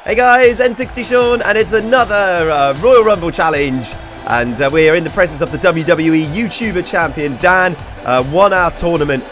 Hey guys, N60 Sean, and it's another Royal Rumble challenge, and we are in the presence of the WWE YouTuber champion Dan. Won our tournament,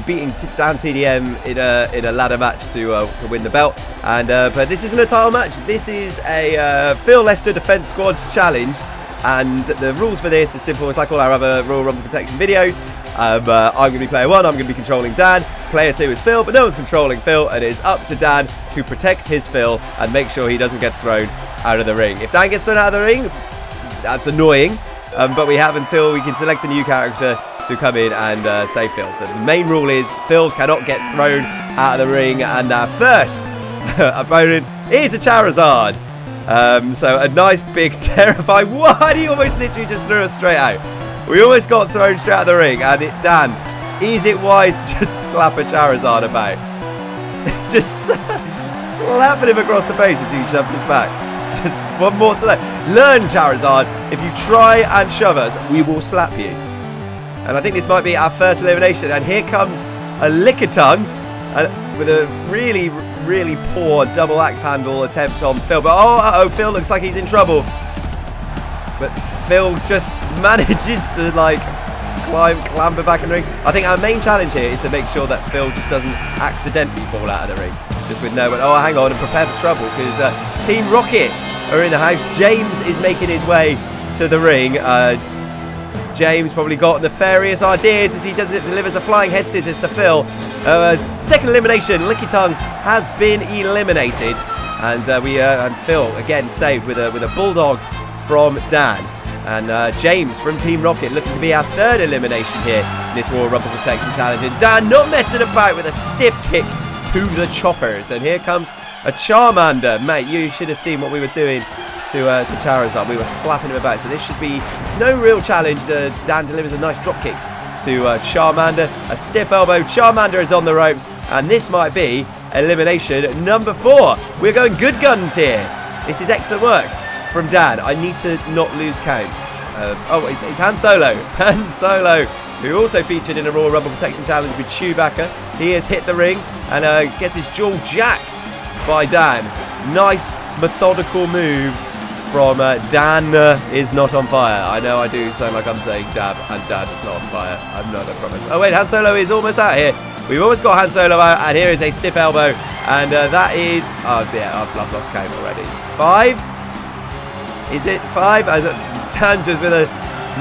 beating Dan TDM in a ladder match to win the belt. And but this isn't a title match. This is a Phil Lester Defense Squad challenge, and the rules for this is simple. It's like all our other Royal Rumble protection videos. I'm going to be player 1, I'm going to be controlling Dan. Player 2 is Phil, but no one's controlling Phil, and it is up to Dan to protect his Phil and make sure he doesn't get thrown out of the ring. If Dan gets thrown out of the ring, that's annoying, but we have until we can select a new character to come in and save Phil. The main rule is Phil cannot get thrown out of the ring, and our first opponent is a Charizard. So a nice big terrifying... What? He almost literally just threw us straight out. We almost got thrown straight out of the ring, and Dan, is it wise to just slap a Charizard about? Just slapping him across the face as he shoves us back. Just one more to learn, Charizard. If you try and shove us, we will slap you. And I think this might be our first elimination. And here comes a Lickitung with a really, really poor double axe handle attempt on Phil. But oh, Phil looks like he's in trouble. But Phil just manages to clamber back in the ring. I think our main challenge here is to make sure that Phil just doesn't accidentally fall out of the ring. Just with no one. Oh, hang on, and prepare for trouble, because Team Rocket are in the house. James is making his way to the ring. James probably got nefarious ideas as he delivers a flying head scissors to Phil. Second elimination, Lickitung has been eliminated, and and Phil again saved with a bulldog from Dan. And James from Team Rocket looking to be our third elimination here in this Royal Rumble Protection Challenge. And Dan not messing about with a stiff kick to the choppers. And here comes a Charmander. Mate, you should have seen what we were doing to Charizard. We were slapping him about. So this should be no real challenge. Dan delivers a nice drop kick to Charmander. A stiff elbow. Charmander is on the ropes. And this might be elimination number 4. We're going good guns here. This is excellent work from Dan. I need to not lose count. It's Han Solo. Han Solo, who also featured in a Royal Rumble Protection Challenge with Chewbacca. He has hit the ring and gets his jaw jacked by Dan. Nice methodical moves from Dan is not on fire. I know I do sound like I'm saying Dab, and Dan is not on fire. I'm not, I promise. Oh wait, Han Solo is almost out here. We've almost got Han Solo out, and here is a stiff elbow, and that is... Oh yeah, I've lost count already. 5? Is it 5? Dan just with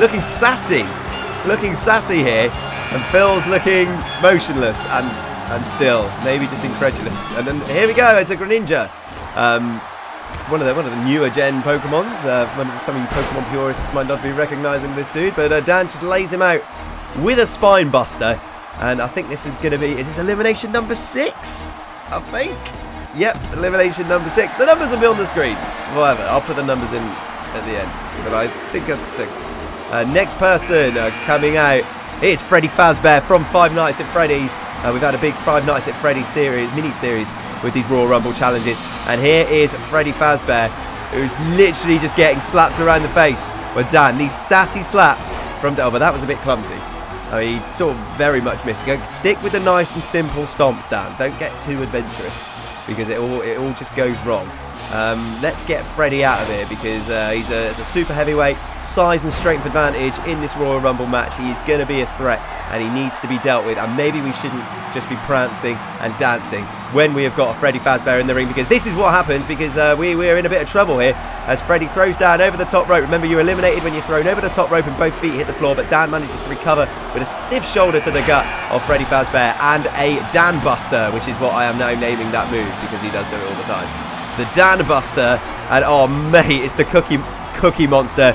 looking sassy here, and Phil's looking motionless and still, maybe just incredulous. And then here we go. It's a Greninja, one of the newer gen Pokemons. Some of you Pokemon purists might not be recognising this dude, but Dan just lays him out with a spine buster, and I think this is going to be. Is this elimination number 6? I think. Yep, elimination number 6. The numbers will be on the screen. Whatever, I'll put the numbers in at the end. But I think that's 6. Next person coming out is Freddy Fazbear from Five Nights at Freddy's. We've had a big Five Nights at Freddy's mini-series with these Royal Rumble challenges. And here is Freddy Fazbear, who's literally just getting slapped around the face with Dan. These sassy slaps from... Oh, but that was a bit clumsy. I mean, he sort of very much missed it. Stick with the nice and simple stomps, Dan. Don't get too adventurous, because it all just goes wrong. Let's get Freddy out of here, because he's a super heavyweight, size and strength advantage in this Royal Rumble match. He's going to be a threat, and he needs to be dealt with. And maybe we shouldn't just be prancing and dancing when we have got a Freddy Fazbear in the ring, because this is what happens, because we're in a bit of trouble here as Freddy throws Dan over the top rope. Remember, you're eliminated when you're thrown over the top rope and both feet hit the floor, but Dan manages to recover with a stiff shoulder to the gut of Freddy Fazbear and a Dan Buster, which is what I am now naming that move, because he does do it all the time. The Dan Buster, and oh mate, it's the Cookie Monster.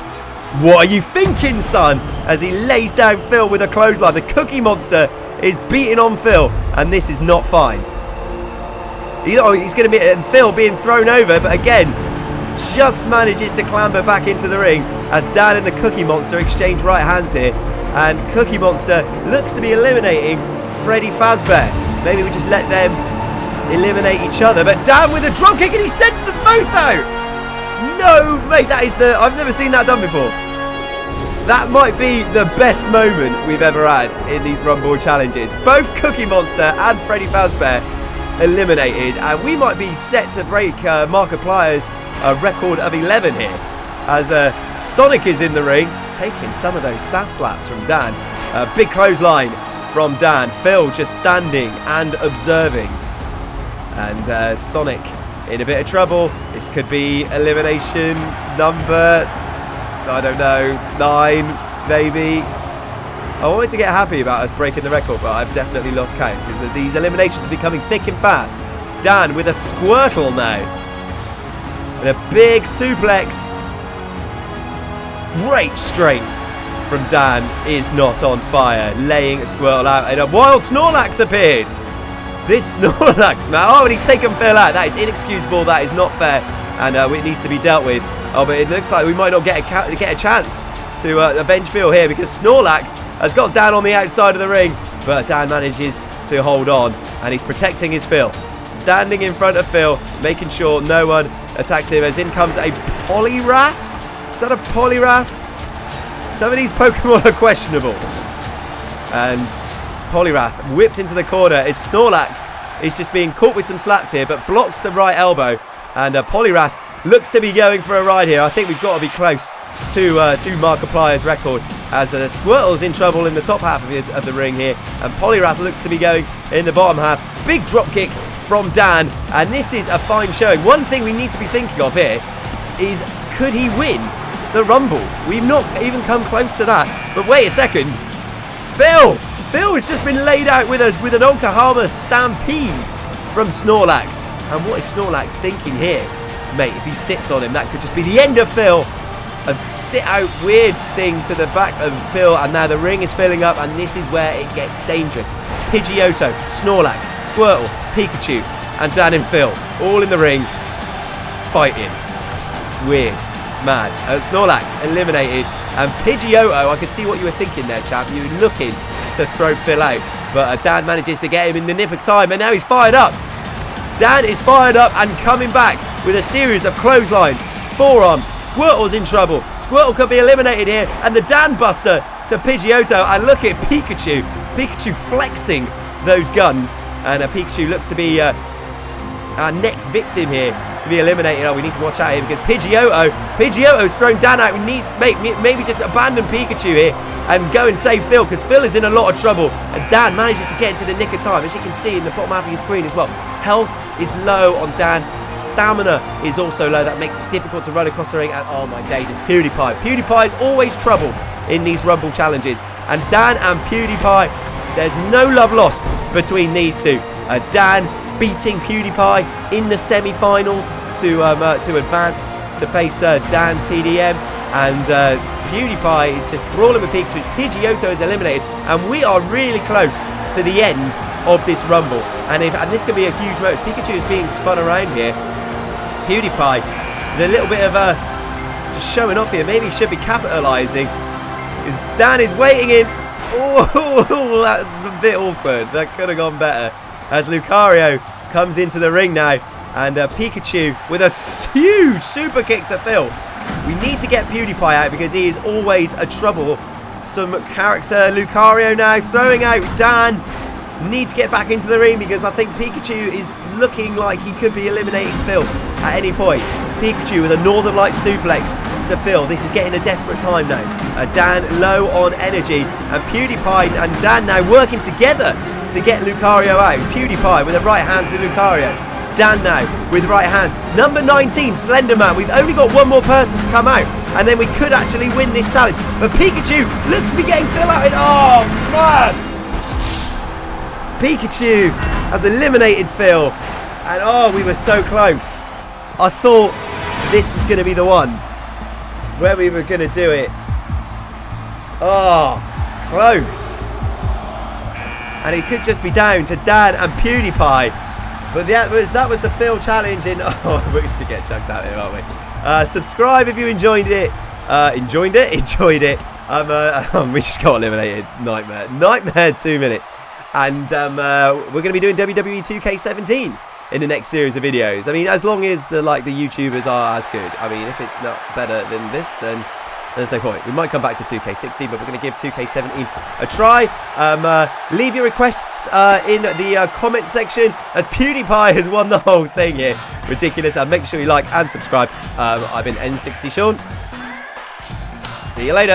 What are you thinking, son? As he lays down Phil with a clothesline. The Cookie Monster is beating on Phil, and this is not fine. He's going to be, and Phil being thrown over, but again, just manages to clamber back into the ring as Dan and the Cookie Monster exchange right hands here, and Cookie Monster looks to be eliminating Freddy Fazbear. Maybe we just let them eliminate each other, but Dan with a drop kick, and he sends them both out. No, mate, that is I've never seen that done before. That might be the best moment we've ever had in these Rumble challenges. Both Cookie Monster and Freddy Fazbear eliminated, and we might be set to break Markiplier's record of 11 here, as Sonic is in the ring, taking some of those sass slaps from Dan. Big clothesline from Dan. Phil just standing and observing, and Sonic in a bit of trouble. This could be elimination number, I don't know, 9 maybe. I wanted to get happy about us breaking the record, but I've definitely lost count because these eliminations are becoming thick and fast. Dan with a Squirtle now, and a big suplex. Great strength from Dan is not on fire, laying a Squirtle out, and a wild Snorlax appeared. This Snorlax, man. Oh, and he's taken Phil out. That is inexcusable. That is not fair, and it needs to be dealt with. Oh, but it looks like we might not get a chance to avenge Phil here, because Snorlax has got Dan on the outside of the ring, but Dan manages to hold on, and he's protecting his Phil. Standing in front of Phil, making sure no one attacks him, as in comes a Poliwrath. Is that a Poliwrath? Some of these Pokemon are questionable. And Poliwrath whipped into the corner as Snorlax is just being caught with some slaps here, but blocks the right elbow. And Poliwrath looks to be going for a ride here. I think we've got to be close to Markiplier's record, as Squirtle's in trouble in the top half of the ring here, and Poliwrath looks to be going in the bottom half. Big drop kick from Dan, and this is a fine showing. One thing we need to be thinking of here is, could he win the Rumble? We've not even come close to that. But wait a second, Phil has just been laid out with an Okahama Stampede from Snorlax. And what is Snorlax thinking here? Mate, if he sits on him, that could just be the end of Phil. A sit-out weird thing to the back of Phil, and now the ring is filling up, and this is where it gets dangerous. Pidgeotto, Snorlax, Squirtle, Pikachu, and Dan and Phil all in the ring fighting. Weird, mad. Snorlax eliminated, and Pidgeotto, I could see what you were thinking there, chap. You were looking to throw Phil out, but Dan manages to get him in the nick of time, and now he's fired up. Dan is fired up and coming back with a series of clotheslines, forearms. Squirtle's in trouble. Squirtle could be eliminated here, and the Dan Buster to Pidgeotto, and look at Pikachu. Pikachu flexing those guns, and Pikachu looks to be our next victim here to be eliminated. Oh, we need to watch out here, because Pidgeotto's thrown Dan out. We need maybe just abandon Pikachu here and go and save Phil, because Phil is in a lot of trouble, and Dan manages to get into the nick of time, as you can see in the bottom half of your screen as well. Health is low on Dan. Stamina is also low. That makes it difficult to run across the ring. And oh my days, it's PewDiePie. PewDiePie is always trouble in these Rumble challenges. And Dan and PewDiePie, there's no love lost between these two. Dan beating PewDiePie in the semi-finals to advance to face Dan TDM, and PewDiePie is just brawling with Pikachu. Pidgeotto is eliminated, and we are really close to the end of this Rumble, and this could be a huge moment. Pikachu is being spun around here. PewDiePie with a little bit of just showing off here. Maybe he should be capitalising, because Dan is waiting in. Oh, that's a bit awkward. That could have gone better, as Lucario comes into the ring now, and Pikachu with a huge super kick to Phil. We need to get PewDiePie out, because he is always a troublesome character. Lucario now throwing out Dan. Need to get back into the ring, because I think Pikachu is looking like he could be eliminating Phil at any point. Pikachu with a Northern Light suplex to Phil. This is getting a desperate time now. Dan low on energy, and PewDiePie and Dan now working together to get Lucario out. PewDiePie with a right hand to Lucario. Dan now with right hands. Number 19, Slenderman. We've only got one more person to come out, and then we could actually win this challenge. But Pikachu looks to be getting Phil out. Oh, man! Pikachu has eliminated Phil, and oh, we were so close. I thought this was going to be the one where we were going to do it. Oh, close. And it could just be down to Dan and PewDiePie. But that was the Phil challenge in... Oh, we're just going to get chucked out here, aren't we? Subscribe if you enjoyed it. Enjoyed it. We just got eliminated. Nightmare 2 minutes. And we're going to be doing WWE 2K17 in the next series of videos. I mean, as long as the YouTubers are as good. I mean, if it's not better than this, then there's no point. We might come back to 2K16, but we're going to give 2K17 a try. Leave your requests in the comment section, as PewDiePie has won the whole thing here. Ridiculous. And make sure you like and subscribe. I've been N60 Sean. See you later.